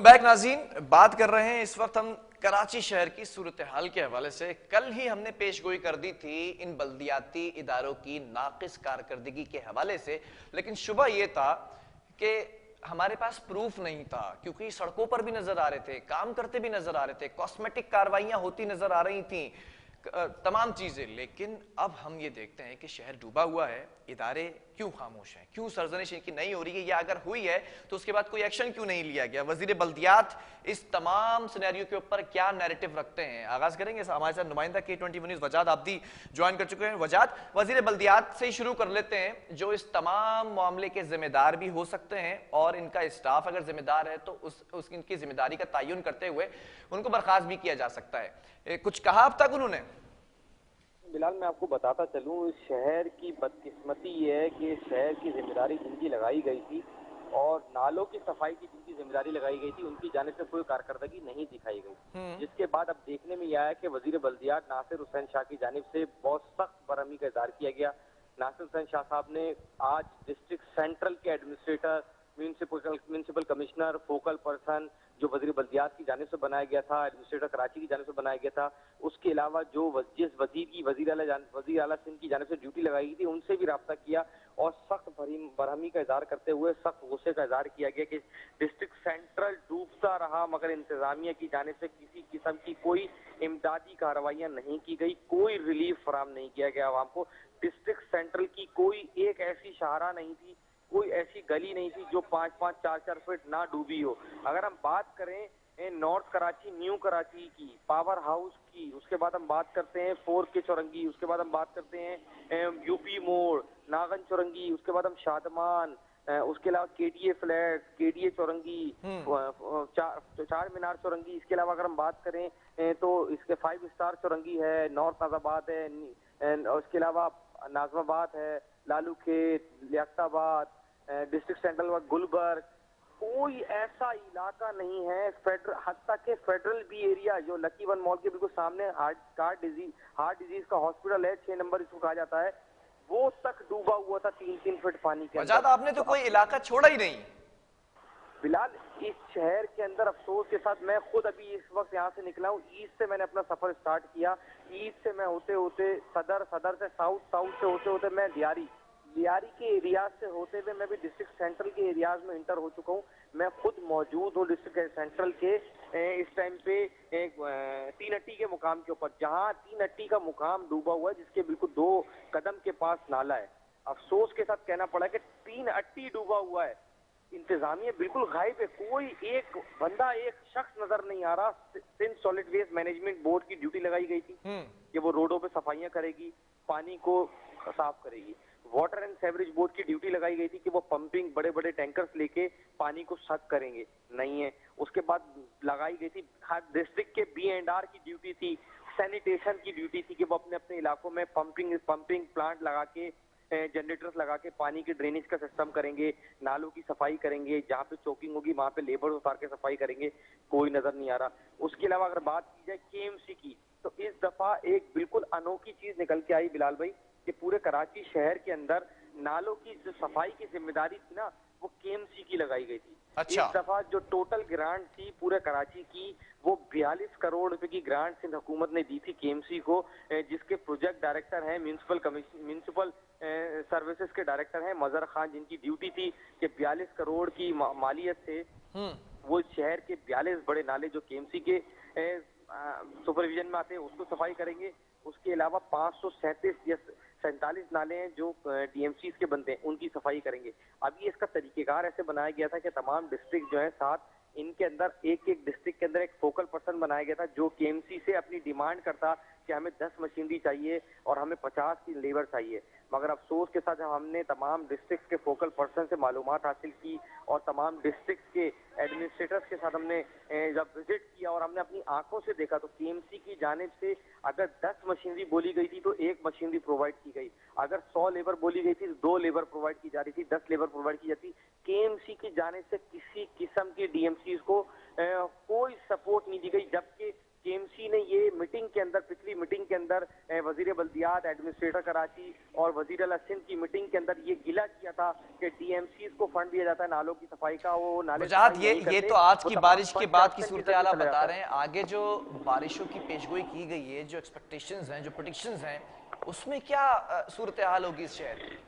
Back नाज़रीन, बात कर रहे हैं इस वक्त हम कराची शहर की सूरत हाल के हवाले से। कल ही हमने पेशगोई कर दी थी इन बल्दियाती इदारों की नाकिस कारकर्दगी के हवाले से, लेकिन शुबा यह था कि हमारे पास प्रूफ नहीं था, क्योंकि सड़कों पर भी नजर आ रहे थे, काम करते भी नजर आ रहे थे, कॉस्मेटिक कार्रवाइयां होती नजर आ रही थी, तमाम चीजें। लेकिन अब हम ये देखते हैं कि शहर डूबा हुआ है, इदारे क्यों खामोश हैं, क्यों सरजनिश इनकी नहीं हो रही है, या अगर हुई है तो उसके बाद कोई एक्शन क्यों नहीं लिया गया। वजीर बल्दियात इस तमाम सिनेरियो के ऊपर क्या नैरेटिव रखते हैं, आगाज करेंगे। हमारे साथ नुमाइंदा K21 न्यूज़ वजाद आब्दी ज्वाइन कर चुके हैं। वजाद, वजीर बल्दियात से ही शुरू कर लेते हैं, जो इस तमाम मामले के जिम्मेदार भी हो सकते हैं, और इनका स्टाफ अगर जिम्मेदार है तो इनकी जिम्मेदारी का तयन करते हुए उनको बर्खास्त भी किया जा सकता है। कुछ कहा अब तक उन्होंने? बिलाल, मैं आपको बताता चलूं, इस शहर की बदकिस्मती ये है कि इस शहर की जिम्मेदारी जिनकी लगाई गई थी और नालों की सफाई की जिनकी जिम्मेदारी लगाई गई थी, उनकी जानिब से कोई कारकर्दगी नहीं दिखाई गई। जिसके बाद अब देखने में यह आया कि वजीर बल्दियात नासिर हुसैन शाह की जानिब से बहुत सख्त बरहमी का इजहार किया गया। नासिर हुसैन शाह साहब ने आज डिस्ट्रिक्ट सेंट्रल के administrator, municipal commissioner, focal person जो वजीर बल्दियात की जानिब से बनाया गया था, एडमिनिस्ट्रेटर कराची की जानिब से बनाया गया था, उसके अलावा जो जिस वजीर की वजीर आला सिंध की जानिब से ड्यूटी लगाई गई थी, उनसे भी रब्ता किया और सख्त बरहमी का इजहार करते हुए सख्त गुस्से का इजहार किया गया कि डिस्ट्रिक्ट सेंट्रल डूबता रहा मगर इंतजामिया की जानिब से किसी किस्म की कोई इमदादी कार्रवाइयां नहीं की गई, कोई रिलीफ फराम नहीं किया गया आवाम को। डिस्ट्रिक्ट सेंट्रल की कोई एक ऐसी शाहरा नहीं थी, कोई ऐसी गली नहीं थी जो 5-5, 4-4 फीट ना डूबी हो। अगर हम बात करें नॉर्थ कराची, न्यू कराची की, पावर हाउस की, उसके बाद हम बात करते हैं 4 के चौरंगी, उसके बाद हम बात करते हैं यूपी मोड़, नागन चौरंगी, उसके बाद हम शादमान, उसके अलावा केडीए फ्लैट, केडीए चौरंगी, चार मीनार चौरंगी। इसके अलावा अगर हम बात करें तो इसके 5 स्टार चौरंगी है, नॉर्थ नाजाबाद है, उसके अलावा नाजमाबाद है, लालू खेत, लियाकताबाद, डिस्ट्रिक्ट सेंट्रल गुलबर्ग। कोई ऐसा इलाका नहीं है हत्ता के फेडरल बी एरिया जो लकी वन मॉल के बिल्कुल सामने हार्ट डिजीज का हॉस्पिटल है, 6 नंबर इसको कहा जाता है, वो तक डूबा हुआ था 3-3 फीट पानी के अंदर। आपने तो कोई इलाका छोड़ा ही नहीं। बिलाल, इस शहर के अंदर अफसोस के साथ मैं खुद अभी इस वक्त यहाँ से निकला हूँ। ईस्ट से मैंने अपना सफर स्टार्ट किया, ईस्ट से मैं होते होते सदर से साउथ से होते होते मैं लियारी के एरियाज से होते हुए मैं भी डिस्ट्रिक्ट सेंट्रल के एरियाज में इंटर हो चुका हूँ। मैं खुद मौजूद हूँ डिस्ट्रिक्ट सेंट्रल के इस टाइम पे तीन अट्टी के मुकाम के ऊपर, जहाँ तीन अट्टी का मुकाम डूबा हुआ है, जिसके बिल्कुल 2 कदम के पास नाला है। अफसोस के साथ कहना पड़ा कि तीन अट्टी डूबा हुआ है, इंतजामिया बिल्कुल गायब है, कोई एक बंदा, एक शख्स नजर नहीं आ रहा। Sindh solid waste management board की ड्यूटी लगाई गई थी कि वो रोडों पे सफाइयां करेगी, पानी को साफ करेगी। वाटर एंड सेवरेज बोर्ड की ड्यूटी लगाई गई थी कि वो पंपिंग बड़े बड़े टैंकर्स लेके पानी को सक करेंगे, नहीं है। उसके बाद लगाई गई थी डिस्ट्रिक्ट के B&R की ड्यूटी थी, सैनिटेशन की ड्यूटी थी कि वो अपने अपने इलाकों में पंपिंग प्लांट लगा के, जनरेटर्स लगा के पानी के ड्रेनेज का सिस्टम करेंगे, नालों की सफाई करेंगे, जहाँ पे चोकिंग होगी वहां पे लेबर उतार के सफाई करेंगे। कोई नजर नहीं आ रहा। उसके अलावा अगर बात की जाए KMC की, तो इस दफा एक बिल्कुल अनोखी चीज निकल के आई बिलाल भाई, कि पूरे कराची शहर के अंदर नालों की जो सफाई की जिम्मेदारी थी ना, वो KMC की लगाई गई थी। अच्छा। इस दफा जो टोटल ग्रांट थी पूरे कराची की, वो 42 करोड़ रुपए की ग्रांट सिंध हुकूमत ने दी थी KMC को, जिसके प्रोजेक्ट डायरेक्टर हैं म्यूनिसिपल सर्विसेज के डायरेक्टर हैं मजहर खान, जिनकी ड्यूटी थी कि 42 करोड़ की मालियत से वो शहर के 42 बड़े नाले जो KMC के सुपरविजन में आते हैं उसको सफाई करेंगे। उसके अलावा 537 या 47 नाले हैं जो DMCs के बनते हैं, उनकी सफाई करेंगे। अभी इसका तरीकेकार ऐसे बनाया गया था कि तमाम डिस्ट्रिक्ट जो है साथ, इनके अंदर एक एक डिस्ट्रिक्ट के अंदर एक फोकल पर्सन बनाया गया था जो KMC से अपनी डिमांड करता कि हमें 10 मशीनरी चाहिए और हमें 50 की लेबर चाहिए। मगर अफसोस के साथ जब हमने तमाम डिस्ट्रिक्ट के फोकल पर्सन से मालूमात हासिल की और तमाम डिस्ट्रिक्ट के एडमिनिस्ट्रेटर्स के साथ हमने जब विजिट किया और हमने अपनी आंखों से देखा, तो KMC की जानिब से अगर 10 मशीनरी बोली गई थी तो 1 मशीनरी प्रोवाइड की गई। अगर 100 लेबर बोली गई थी तो 2 लेबर प्रोवाइड की जा रही थी, 10 लेबर प्रोवाइड की जाती। KMC की जानिब से किसी किस्म की DMCs को कोई सपोर्ट नहीं दी गई, जबकि KMC ने ये मीटिंग के अंदर, पिछली मीटिंग के अंदर वजीर बल्दियात, एडमिनिस्ट्रेटर कराची और वजीर अला सिंध की मीटिंग के अंदर ये गिला किया था कि डीएमसीज को फंड दिया जाता है नालों की सफाई का, वो नाले वजाहत सफाई नहीं ये करते, तो आज वो की तमाम बारिश के फंड बाद की करप्शन सूरत जरिए हाल आप चला बता जाता रहे है। हैं। आगे जो बारिशों की पेशगोई की गई है, जो एक्सपेक्टेशंस हैं, जो प्रेडिक्शंस हैं, उसमें क्या सूरत हाल होगी इस शहर की?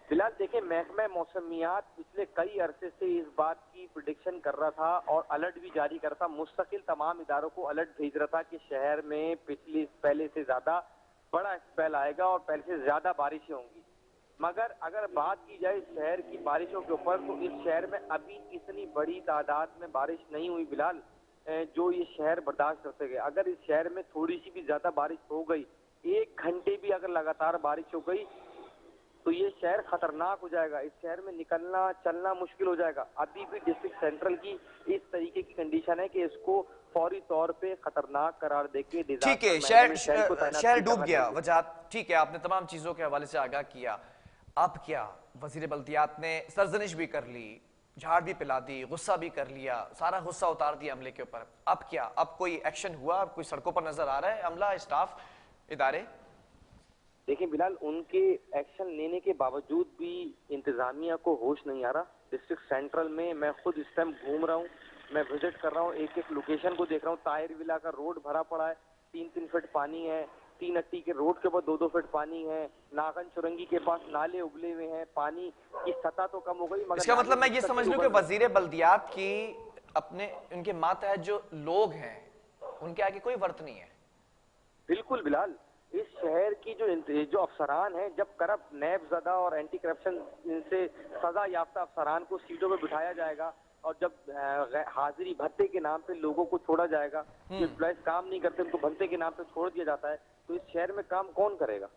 फिलहाल देखिए, महकमा मौसमियात पिछले कई अरसे से इस बात की प्रिडिक्शन कर रहा था और अलर्ट भी जारी कर रहा था, मुस्तकिल तमाम इदारों को अलर्ट भेज रहा था कि शहर में पहले से ज्यादा बड़ा स्पेल आएगा और पहले से ज्यादा बारिशें होंगी। मगर अगर बात की जाए शहर की बारिशों के ऊपर, तो इस शहर में अभी इतनी बड़ी तादाद में बारिश नहीं हुई बिलाल, जो ये शहर बर्दाश्त कर सके। अगर इस शहर में थोड़ी सी भी ज्यादा बारिश हो गई, 1 घंटे भी अगर लगातार बारिश हो गई, तो ये शहर खतरनाक हो जाएगा। इस शहर में निकलना चलना मुश्किल हो जाएगा। अभी भी डिस्ट्रिक्ट सेंट्रल की इस तरीके की कंडीशन है कि इसको फौरी तौर पे खतरनाक करार देके ठीक है, शहर डूब गया। वजाहत ठीक है, आपने तमाम चीजों के हवाले से आगाह किया। अब क्या, वजीर बल्दियात ने सरजनिश भी कर ली, झाड़ भी पिला दी, गुस्सा भी कर लिया, सारा गुस्सा उतार दिया अमले के ऊपर। अब क्या, अब कोई एक्शन हुआ? अब कोई सड़कों पर नजर आ रहा है अमला, स्टाफ, इदारे? देखिए बिलाल, उनके एक्शन लेने के बावजूद भी इंतजामिया को होश नहीं आ रहा। डिस्ट्रिक्ट सेंट्रल में मैं खुद इस टाइम घूम रहा हूँ, मैं विजिट कर रहा हूँ, एक एक लोकेशन को देख रहा हूँ। ताहिर विला का रोड भरा पड़ा है, 3-3 फीट पानी है। 3 अट्टी के रोड के ऊपर 2-2 फीट पानी है। नागन चुरंगी के पास नाले उगले हुए हैं, पानी की सतह तो कम हो गई, मगर इसका मतलब मैं ये समझ लूं कि वजीर बल्दियात की अपने उनके मातहत जो लोग हैं, उनके आगे कोई वर्त नहीं है। बिल्कुल बिलाल, इस शहर की जो अफसरान हैं, जब करप्ट, नैबजदा और एंटी करप्शन से सजा याफ्ता अफसरान को सीटों पर बिठाया जाएगा और जब हाजिरी भत्ते के नाम पे लोगों को छोड़ा जाएगा, जो एम्प्लॉयज काम नहीं करते उनको भत्ते के नाम पे छोड़ दिया जाता है, तो इस शहर में काम कौन करेगा?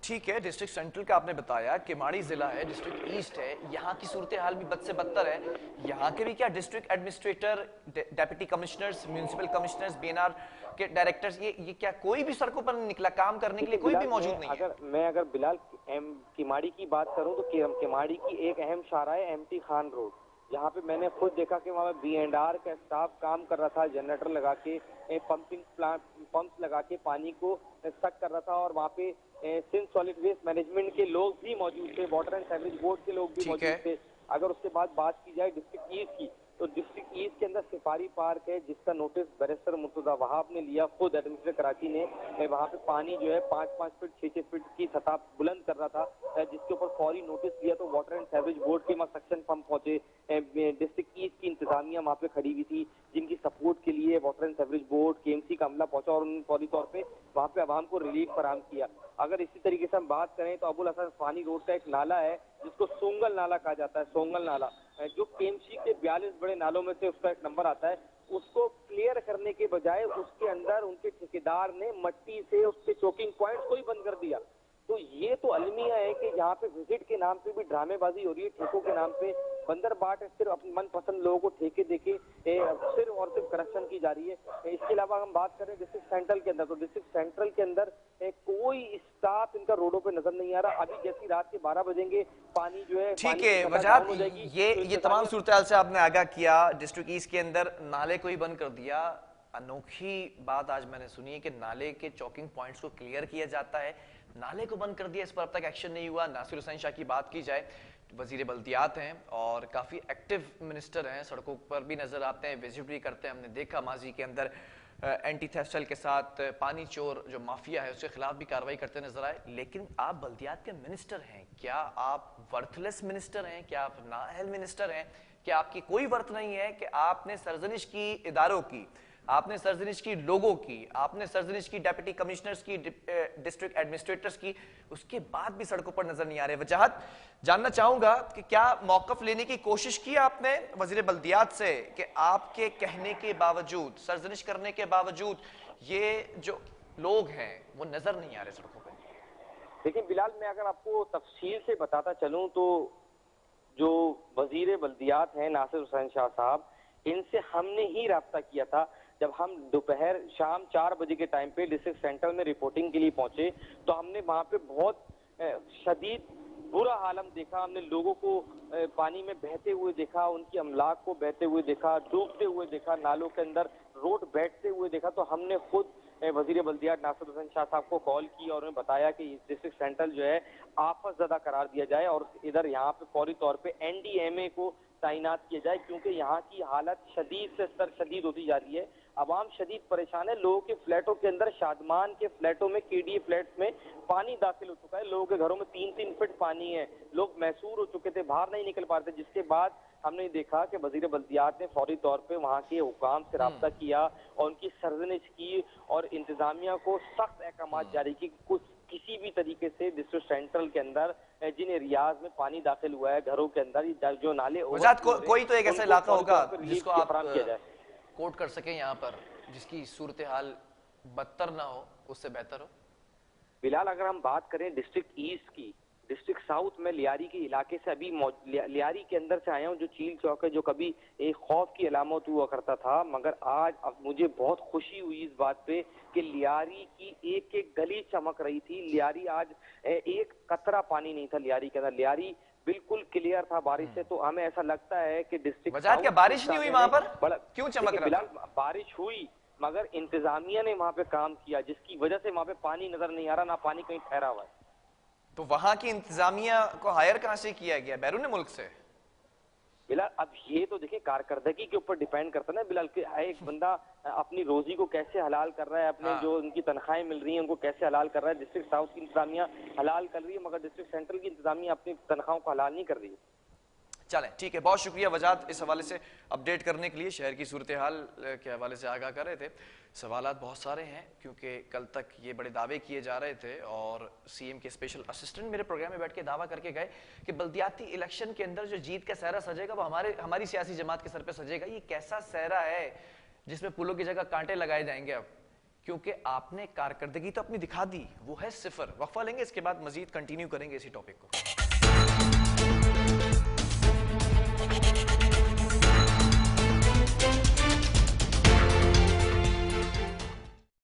ठीक है, डिस्ट्रिक्ट सेंट्रल का आपने बताया, किमाड़ी जिला है, डिस्ट्रिक्ट ईस्ट है, यहाँ की सूरत हाल भी बद से बदतर है। यहाँ के भी क्या district administrator, deputy commissioners, municipal commissioners, BNR के डायरेक्टर्स, ये क्या कोई भी सड़कों पर निकला काम करने के लिए कोई भी मौजूद नहीं है? अगर बिलाल किमाड़ी की बात करूं, तो किमाड़ी की एक अहम शाहरा है एमटी खान रोड। यहाँ पे मैंने खुद देखा कि वहाँ B&R का स्टाफ काम कर रहा था, जनरेटर लगा के, पंप्स लगा के पानी को सक कर रहा था, और वहाँ पे सिंध सॉलिड वेस्ट मैनेजमेंट के लोग भी मौजूद थे, वाटर एंड सीवरेज बोर्ड के लोग भी मौजूद थे। अगर उसके बाद बात की जाए डिस्ट्रिक्ट ईस्ट की, तो डिस्ट्रिक्ट ईस्ट के अंदर सिफारी पार्क है, जिसका नोटिस बैरिस्टर मुर्तजा वहाब ने लिया, खुद एडमिनिस्ट्रेटर कराची ने। वहाँ पे पानी जो है 5-5 फीट 6-6 फीट की सतह बुलंद कर रहा था, जिसके ऊपर फौरी नोटिस लिया तो वाटर एंड सीवरेज बोर्ड के वहाँ सक्शन पंप पहुंचे। डिस्ट्रिक्ट ईस्ट की इंतजामिया वहाँ पे खड़ी हुई थी, जिनकी सपोर्ट के लिए water and sewerage board, KMC का अमला पहुंचा और उन्होंने फौरी तौर पे वहाँ पे आवाम को रिलीफ फराहम किया। अगर इसी तरीके से हम बात करें तो अबुल हसन फानी रोड का एक नाला है, जिसको सोंगल नाला कहा जाता है, सोंगल नाला, जो KMC के 42 बड़े नालों में से उसका एक नंबर आता है। उसको क्लियर करने के बजाय उसके अंदर उनके ठेकेदार ने मट्टी से उसके चोकिंग पॉइंट को ही बंद कर दिया। तो ये तो अलमिया है कि यहाँ पे विजिट के नाम पे भी ड्रामेबाजी हो रही है, ठेकों के नाम पे बंदर बाट सिर्फ अपने मनपसंद लोगों को ठेके देके सिर्फ और सिर्फ करप्शन की जा रही है। इसके अलावा हम बात करें डिस्ट्रिक्ट सेंट्रल के अंदर, तो डिस्ट्रिक्ट सेंट्रल के अंदर कोई स्टाफ इनका रोडों पे नजर नहीं आ रहा। अभी जैसी रात के 12 बजेंगे पानी जो है, ठीक है वजाहत, ये तमाम सूरत हाल से आपने आगाह किया। डिस्ट्रिक्ट ईस्ट के अंदर नाले को ही बंद कर दिया। अनोखी बात आज मैंने सुनी है कि नाले के चौकिंग पॉइंट्स को क्लियर किया जाता है, नाले को बंद कर दिया, इस पर अब तक एक्शन नहीं हुआ। नासिर हुसैन शाह की बात की जाए, वजीर बल्दियात हैं और काफ़ी एक्टिव मिनिस्टर हैं, सड़कों पर भी नज़र आते हैं, विजिट भी करते हैं। हमने देखा माजी के अंदर एंटी थेफ्ट सेल के साथ पानी चोर जो माफिया है उसके खिलाफ भी कार्रवाई करते नजर आए। लेकिन आप बल्दियात के मिनिस्टर हैं, क्या आप वर्थलेस मिनिस्टर हैं? क्या आप नाअहल मिनिस्टर हैं? क्या आपकी कोई वर्थ नहीं है कि आपने सरजनिश की इदारों की, आपने सरजनिश की लोगों की, आपने सरजनिश की डेप्यूटी कमिश्नर्स की, डिस्ट्रिक्ट एडमिनिस्ट्रेटर्स की, उसके बाद भी सड़कों पर नजर नहीं आ रहे? वजाहत जानना चाहूंगा कि क्या मौकफ लेने की कोशिश की आपने वजीर बल्दियात से कि आपके कहने के बावजूद, सरजनिश करने के बावजूद ये जो लोग हैं वो नजर नहीं आ रहे सड़कों पर? देखिए बिलाल, मैं अगर आपको तफसील से बताता चलूं तो जो वजीर बल्दियात हैं नासिर हुसैन शाह साहब, इनसे हमने ही राब्ता किया था। जब हम दोपहर शाम 4 बजे के टाइम पे डिस्ट्रिक्ट सेंटर में रिपोर्टिंग के लिए पहुंचे, तो हमने वहां पे बहुत शदीद बुरा हालम देखा। हमने लोगों को पानी में बहते हुए देखा, उनकी अमलाक को बहते हुए देखा, डूबते हुए देखा, नालों के अंदर रोड बैठते हुए देखा तो हमने खुद वजीर बल्दियात नासिर हुसैन शाह साहब को कॉल की और उन्हें बताया कि डिस्ट्रिक्ट सेंट्रल जो है आफतजदा करार दिया जाए और इधर यहाँ पे फौरी तौर पे एनडीएमए को तैनात किया जाए, क्योंकि यहाँ की हालत शदीद से स्तर शदीद होती जा रही है। आवाम शदीद परेशान है। लोगों के फ्लैटों के अंदर, शादमान के फ्लैटों में, केडीए फ्लैट्स में पानी दाखिल हो चुका है। लोगों के घरों में 3-3 फीट पानी है। लोग महसूर हो चुके थे, बाहर नहीं निकल पा रहे थे, जिसके बाद हमने देखा कि वजीर बल्दियात ने फौरी तौर पे वहाँ के हुकाम से रब्ता किया और उनकी सरजनिश की और इंतजामिया को सख्त अहकाम जारी की। कुछ किसी भी तरीके से डिस्ट्रिक्ट सेंट्रल के अंदर जिन एरियाज में पानी दाखिल हुआ है घरों के अंदर, जो नाले कोई तो एक ऐसा इलाका होगा जिसको आप किया जाए, कोट कर सकें यहाँ पर, जिसकी सूरत हाल बदतर ना हो, उससे बेहतर हो। बिलाल, अगर हम बात करें डिस्ट्रिक्ट ईस्ट की, डिस्ट्रिक्ट साउथ में लियारी के इलाके से अभी लियारी के अंदर से आया हूँ, जो चील चौक है, जो कभी एक खौफ की अलामत हुआ करता था, मगर आज अब मुझे बहुत खुशी हुई इस बात पे कि लियारी की एक एक गली चमक रही थी। लियारी आज एक कतरा पानी नहीं था लियारी के अंदर। लियारी बिल्कुल क्लियर था बारिश से। तो हमें ऐसा लगता है कि डिस्ट्रिक्ट क्या बारिश नहीं हुई वहां पर? क्यों चमक रहा था? बारिश हुई मगर इंतजामिया ने वहां पे काम किया, जिसकी वजह से वहां पे पानी नजर नहीं आ रहा, ना पानी कहीं ठहरा हुआ है। तो वहां की इंतजामिया को हायर कहां से किया गया? बैरून मुल्क से? बिलाल, अब ये तो देखिए कारकर्दगी के ऊपर डिपेंड करता है ना बिलाल, कि एक बंदा अपनी रोजी को कैसे हलाल कर रहा है, अपने जो उनकी तनख्वाहें मिल रही हैं उनको कैसे हलाल कर रहा है। डिस्ट्रिक्ट साउथ की इंतजामिया हलाल कर रही है, मगर डिस्ट्रिक्ट सेंट्रल की इंतजामिया अपनी तनख्वाहों को हलाल नहीं कर रही है। चलें, ठीक है, बहुत शुक्रिया वजात इस हवाले से अपडेट करने के लिए। शहर की सूरत हाल के हवाले से आगाह कर रहे थे। सवालात बहुत सारे हैं क्योंकि कल तक ये बड़े दावे किए जा रहे थे और सीएम के स्पेशल असिस्टेंट मेरे प्रोग्राम में बैठ के दावा करके गए कि बल्दियाती इलेक्शन के अंदर जो जीत का सहरा सजेगा वो हमारी सियासी जमात के सर पे सजेगा। ये कैसा सहरा है जिसमें पुलों की जगह कांटे लगाए जाएंगे? अब क्योंकि आपने कारकर्दगी तो अपनी दिखा दी, वो है सिफर। वक्फा लेंगे, इसके बाद मजीद कंटिन्यू करेंगे इसी टॉपिक को।